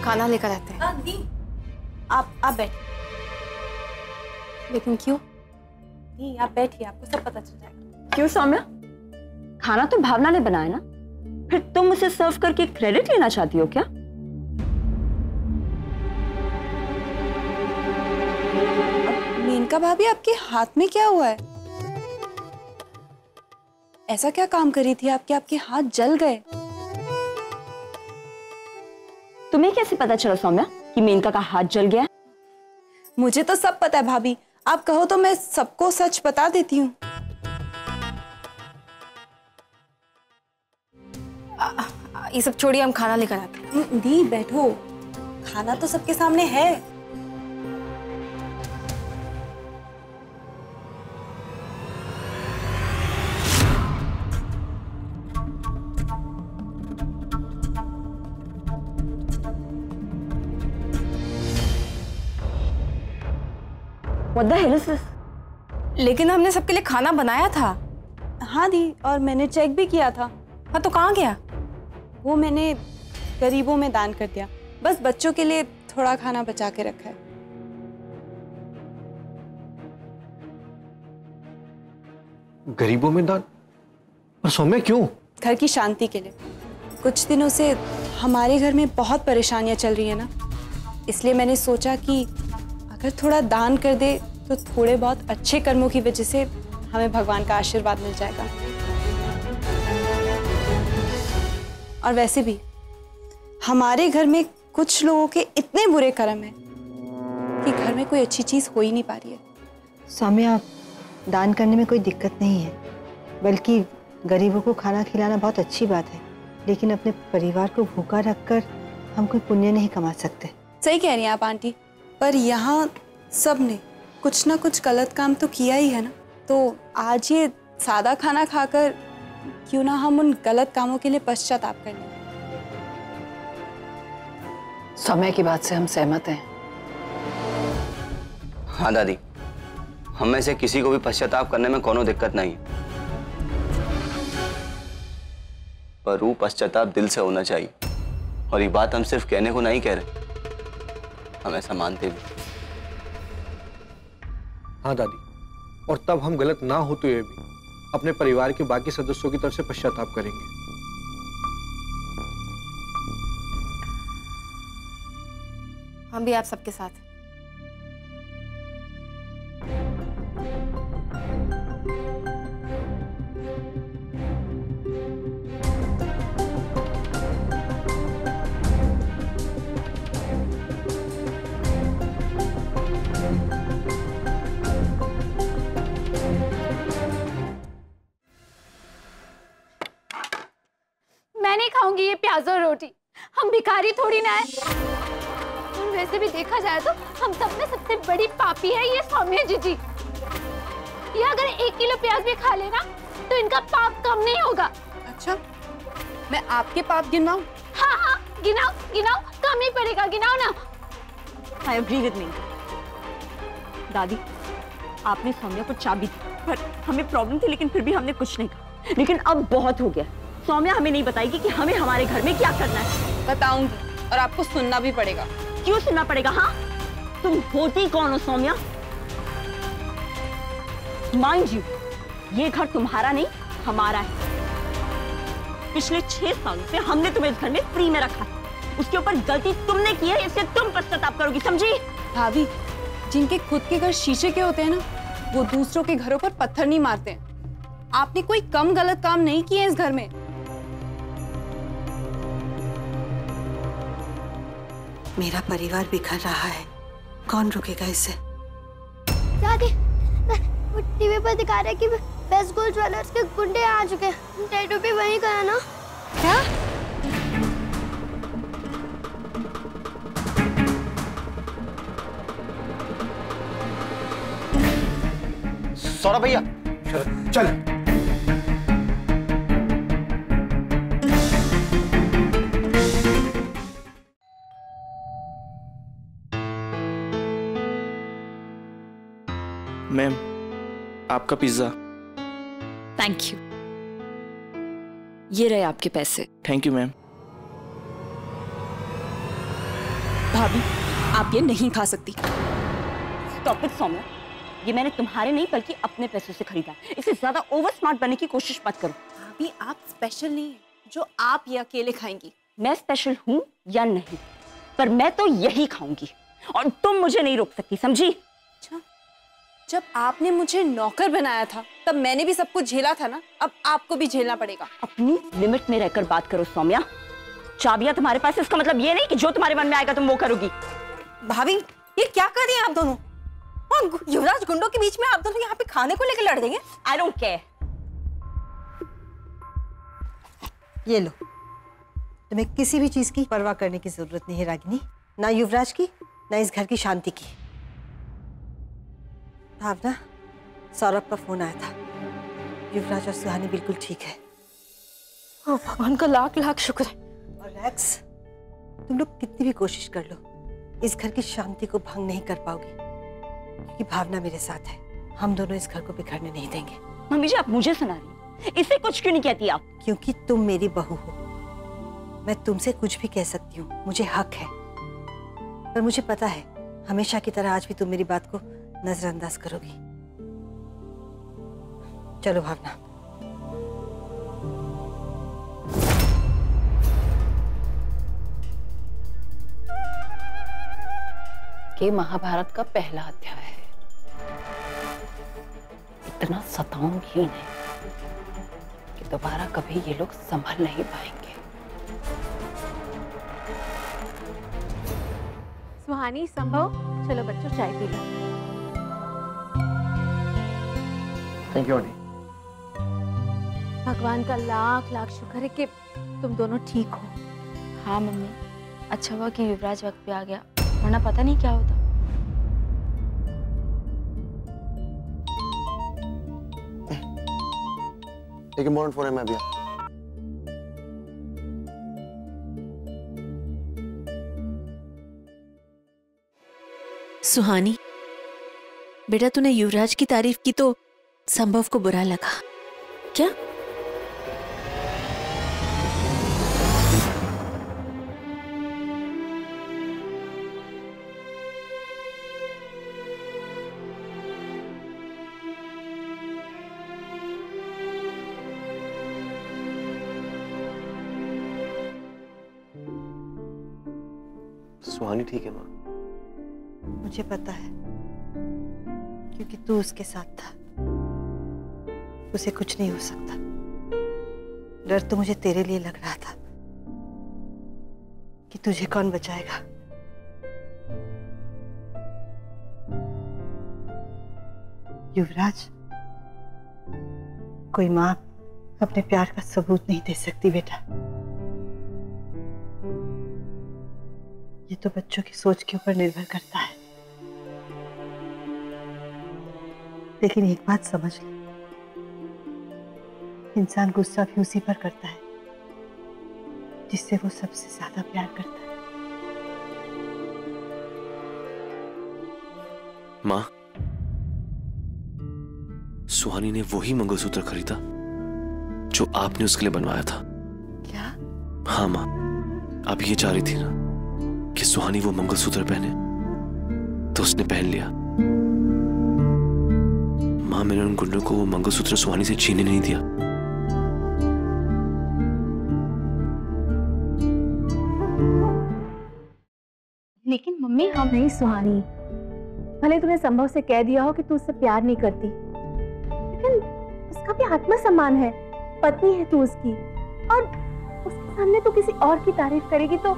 खाना लेकर आते हैं। दी, आप बैठ। लेकिन क्यों? दी, आप बैठिए, आपको सब पता चल जाएगा। क्यों सौम्या? खाना तो भावना ने बनाया ना, फिर तुम उसे सर्व करके क्रेडिट लेना चाहती हो क्या? मेनका भाभी, आपके हाथ में क्या हुआ है? ऐसा क्या काम करी थी आपके आपके हाथ जल गए? तुम्हें कैसे पता चला सौम्या कि मेनका का हाथ जल गया? मुझे तो सब पता है भाभी, आप कहो तो मैं सबको सच बता देती हूँ। ये सब छोड़िए, हम खाना लेकर आते हैं। दी, बैठो, खाना तो सबके सामने है। What the hell is this? लेकिन हमने सबके लिए खाना बनाया था। हाँ दी, और मैंने चेक भी किया था। हाँ, तो कहाँ गया? वो मैंने गरीबों में दान कर दिया, बस बच्चों के लिए थोड़ा खाना बचा के रखा है। गरीबों में दान? और सौम्या क्यों? घर की शांति के लिए। कुछ दिनों से हमारे घर में बहुत परेशानियां चल रही है ना, इसलिए मैंने सोचा कि अगर थोड़ा दान कर दे तो थोड़े बहुत अच्छे कर्मों की वजह से हमें भगवान का आशीर्वाद मिल जाएगा। और वैसे भी हमारे घर में कुछ लोगों के इतने बुरे कर्म हैं कि घर में कोई अच्छी चीज हो ही नहीं पा रही है। सौम्या, दान करने में कोई दिक्कत नहीं है, बल्कि गरीबों को खाना खिलाना बहुत अच्छी बात है, लेकिन अपने परिवार को भूखा रखकर हम कोई पुण्य नहीं कमा सकते। सही कह रही हैं आप आंटी, पर यहाँ सब ने कुछ ना कुछ गलत काम तो किया ही है ना, तो आज ये सादा खाना खाकर क्यों ना हम उन गलत कामों के लिए पश्चाताप कर लें। समय की बात से हम सहमत हैं। हाँ दादी, हम में से किसी को भी पश्चाताप करने में कोनो दिक्कत नहीं है, पर वो पश्चाताप दिल से होना चाहिए। और ये बात हम सिर्फ कहने को नहीं कह रहे, हम ऐसा मानते भी। हाँ दादी, और तब हम गलत ना होते हुए भी अपने परिवार के बाकी सदस्यों की तरफ से पश्चाताप करेंगे। हम भी आप सबके साथ। मैं नहीं खाऊंगी ये प्याज और रोटी, हम भिखारी थोड़ी ना है। और वैसे भी देखा जाए तो हम सब में सबसे बड़ी पापी है ये सौम्या जीजी। ये अगर 1 किलो प्याज भी खा लेना तो इनका पाप कम नहीं होगा। अच्छा, मैं आपके पाप गिनवाऊं? हाँ हाँ, गिनाओ गिनाओ, कम ही पड़ेगा, गिनाओ ना। I agree with me. दादी, आपने सौम्या को चाबी दी, पर हमें प्रॉब्लम थी, लेकिन फिर भी हमने कुछ नहीं कहा। लेकिन अब बहुत हो गया, सौम्या हमें नहीं बताएगी कि हमें हमारे घर में क्या करना है। बताऊंगी, और आपको सुनना भी पड़ेगा। क्यों सुनना पड़ेगा? हाँ, तुम होती कौन हो सौम्या? माइंड यू, ये घर तुम्हारा नहीं हमारा है। पिछले 6 सालों से हमने तुम्हें इस घर में फ्री में रखा, उसके ऊपर गलती तुमने की है, इससे तुम पश्चाताप करोगी, समझी? भाभी, जिनके खुद के घर शीशे के होते हैं ना, वो दूसरों के घरों पर पत्थर नहीं मारते हैं। आपने कोई कम गलत काम नहीं किए इस घर में। मेरा परिवार बिखर रहा है, कौन रुकेगा इससे? दादी, वो टीवी पर दिखा रहा है कि बेस्ट गोल्ड ज्वेलर्स के गुंडे आ चुके हैं। टैटू भी वहीं का है ना? क्या? सौरभ भैया, चल। मैम, आपका पिज्जा। Thank you. ये रहे आपके पैसे। Thank you ma'am. भाभी, आप ये नहीं खा सकती। स्टॉप इट सौम्या, ये मैंने तुम्हारे नहीं बल्कि अपने पैसों से खरीदा। इससे ज्यादा ओवर स्मार्ट बनने की कोशिश मत करो। भाभी, आप स्पेशल नहीं है जो आप ये अकेले खाएंगी। मैं स्पेशल हूँ या नहीं, पर मैं तो यही खाऊंगी और तुम मुझे नहीं रोक सकती, समझी? अच्छा, जब आपने मुझे नौकर बनाया था तब मैंने भी सब कुछ झेला था ना, अब आपको भी झेलना पड़ेगा। अपनी लिमिट में रहकर बात करो सौम्या। चाबियां तुम्हारे पास है, इसका मतलब ये नहीं कि जो तुम्हारे मन में आएगा तुम वो करोगी। भाभी, ये क्या कर रही हैं आप दोनों? और युवराज गुंडों के बीच में आप दोनों यहाँ पे खाने को लेकर लड़ देंगे? I don't care. ये लो, तुम्हें किसी भी चीज की परवाह करने की जरूरत नहीं है रागिनी, ना युवराज की ना इस घर की शांति की। भावना, सौरभ का फोन आया था, युवराज और सुहानी बिल्कुल ठीक है। ओ भगवान का लाख लाख शुक्र है। और रैक्स, तुम लोग कितनी भी कोशिश कर लो, इस घर की शांति को भंग नहीं कर पाओगी, क्योंकि भावना मेरे साथ है। हम दोनों इस घर को बिखरने नहीं देंगे। मम्मी जी, आप मुझे सुना रही हैं, इसे कुछ क्यों नहीं कहती आप? क्योंकि तुम मेरी बहू हो, मैं तुमसे कुछ भी कह सकती हूँ, मुझे हक है। पर मुझे पता है हमेशा की तरह आज भी तुम मेरी बात को नजरअंदाज करोगी। चलो भावना। ये महाभारत का पहला अध्याय है। इतना सताऊंगी नहीं कि दोबारा कभी ये लोग संभल नहीं पाएंगे। सुहानी, संभव, चलो बच्चों चाय P low. Thank you aunty. भगवान का लाख लाख शुक्र है कि तुम दोनों ठीक हो। हाँ मम्मी, अच्छा हुआ कि युवराज वक्त पे आ गया, वरना पता नहीं क्या होता। एक इम्पोर्टेंट फोन है, मैं अभी सुहानी, बेटा तूने युवराज की तारीफ की तो संभव को बुरा लगा क्या? सुहानी ठीक है माँ? मुझे पता है, क्योंकि तू उसके साथ था। उसे कुछ नहीं हो सकता। डर तो मुझे तेरे लिए लग रहा था कि तुझे कौन बचाएगा। युवराज, कोई माँ अपने प्यार का सबूत नहीं दे सकती बेटा। ये तो बच्चों की सोच के ऊपर निर्भर करता है। लेकिन एक बात समझ ले, इंसान गुस्सा भी उसी पर करता है जिससे वो सबसे ज्यादा प्यार करता है। माँ, सुहानी ने वही मंगलसूत्र खरीदा जो आपने उसके लिए बनवाया था। क्या? हाँ माँ, आप ये चाह रही थी ना कि सुहानी वो मंगलसूत्र पहने, तो उसने पहन लिया। माँ, मैंने उन गुंडों को वो मंगलसूत्र सुहानी से छीनने नहीं दिया। लेकिन मम्मी, हम नहीं सुहानी, भले तूने संभव से कह दिया हो कि तू उससे प्यार नहीं करती, लेकिन उसका भी आत्मसम्मान है, पत्नी है तू उसकी, और उसके सामने तू किसी और की तारीफ करेगी तो,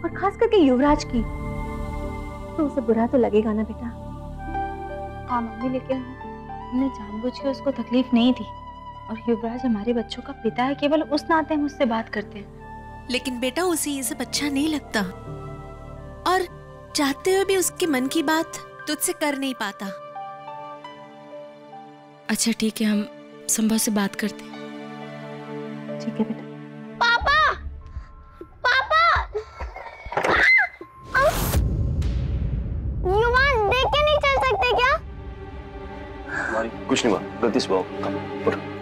और खास करके युवराज की, तो उसे बुरा तो लगेगा ना बेटा। हाँ मम्मी, लेकिन हमने जानबूझ के उसको तकलीफ नहीं दी, और युवराज हमारे बच्चों का पिता है, केवल उस नाते हम उससे बात करते हैं। लेकिन बेटा उसे ये सब अच्छा नहीं लगता, और चाहते हुए भी उसके मन की बात तुझसे कर नहीं पाता। अच्छा ठीक है, हम संभव से बात करते हैं। ठीक है बेटा। पापा, पापा, युवराज देख के नहीं चल सकते क्या? कुछ नहीं हुआ, गलती से हुआ।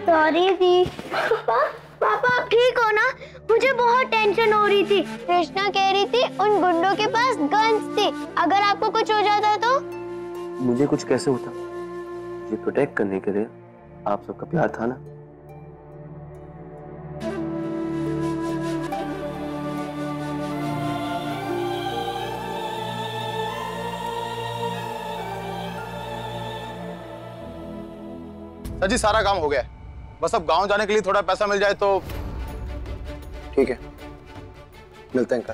सॉरी दी। पापा, आप ठीक हो ना? मुझे बहुत टेंशन हो रही थी। कृष्णा कह रही थी उन गुंडों के पास गन्स थी, अगर आपको कुछ हो जाता तो। मुझे कुछ कैसे होता, ये प्रोटेक्ट करने के लिए आप सबका प्यार था ना। सर जी सारा काम हो गया है, बस अब गांव जाने के लिए थोड़ा पैसा मिल जाए तो। ठीक है, मिलते हैं कल।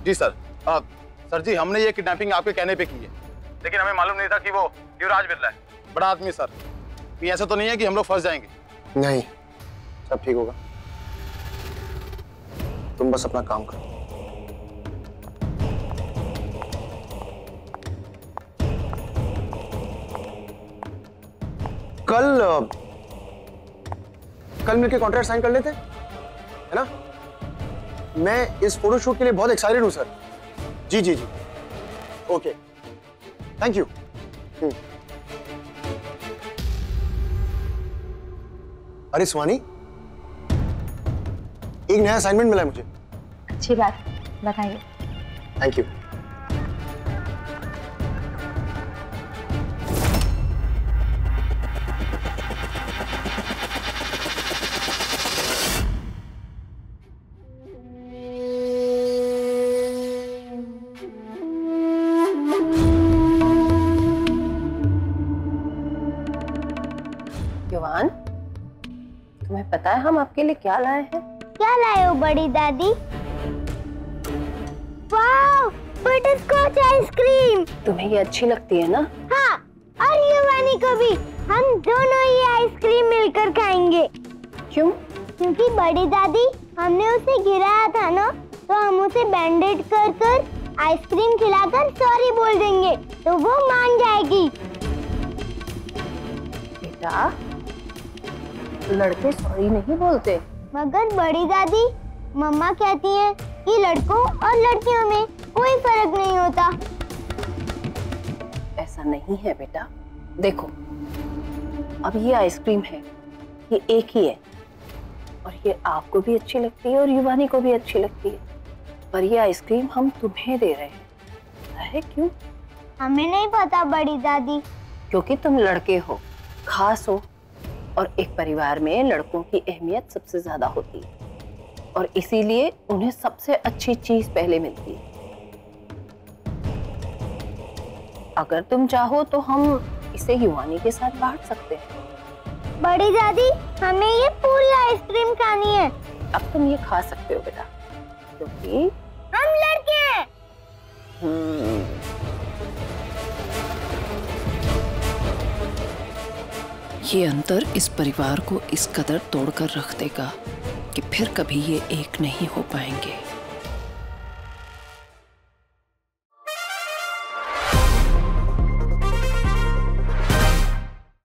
जी सर। सर जी हमने ये किडनैपिंग आपके कहने पे की है, लेकिन हमें मालूम नहीं था कि वो युवराज बिरला है, बड़ा आदमी सर। ये ऐसा तो नहीं है कि हम लोग फंस जाएंगे? नहीं, सब ठीक होगा, तुम बस अपना काम करो। कल मिलके कॉन्ट्रैक्ट साइन कर लेते हैं, है ना? मैं इस फोटोशूट के लिए बहुत एक्साइटेड हूं सर। जी जी जी, ओके, थैंक यू। अरे सुहानी, एक नया असाइनमेंट मिला है मुझे। अच्छी बात, बताइए। Thank you. युवान, तुम्हें पता है हम आपके लिए क्या लाए हैं? क्या लाए हो बड़ी दादी? वाह, बटरस्कॉच आइसक्रीम। तुम्हें ये अच्छी लगती है ना? हाँ, और युवानी को भी। हम दोनों ये आइसक्रीम मिलकर खाएंगे। क्यों? क्योंकि बड़ी दादी, हमने उसे गिराया था ना, तो हम उसे बैंडेड कर कर आइसक्रीम खिलाकर सॉरी बोल देंगे, तो वो मान जाएगी। बेटा, लड़के सॉरी नहीं बोलते। मगर बड़ी दादी, मम्मा कहती हैं कि लड़कों और लड़कियों में कोई फर्क नहीं होता। ऐसा नहीं है बेटा, देखो अब ये आइसक्रीम है, ये एक ही है, और ये आपको भी अच्छी लगती है और युवानी को भी अच्छी लगती है, पर ये आइसक्रीम हम तुम्हें दे रहे हैं। है क्यों? हमें नहीं पता बड़ी दादी। क्योंकि तुम लड़के हो, खास हो, और एक परिवार में लड़कों की अहमियत सबसे ज्यादा होती है, और इसीलिए उन्हें सबसे अच्छी चीज पहले मिलती है। अगर तुम चाहो तो हम इसे युवानी के साथ बांट सकते हैं। बड़ी दादी, हमें ये पूरी आइसक्रीम खानी है। अब तुम ये खा सकते हो बेटा, क्योंकि हम लड़के हैं। ये अंतर इस परिवार को इस कदर तोड़कर रख देगा कि फिर कभी ये एक नहीं हो पाएंगे।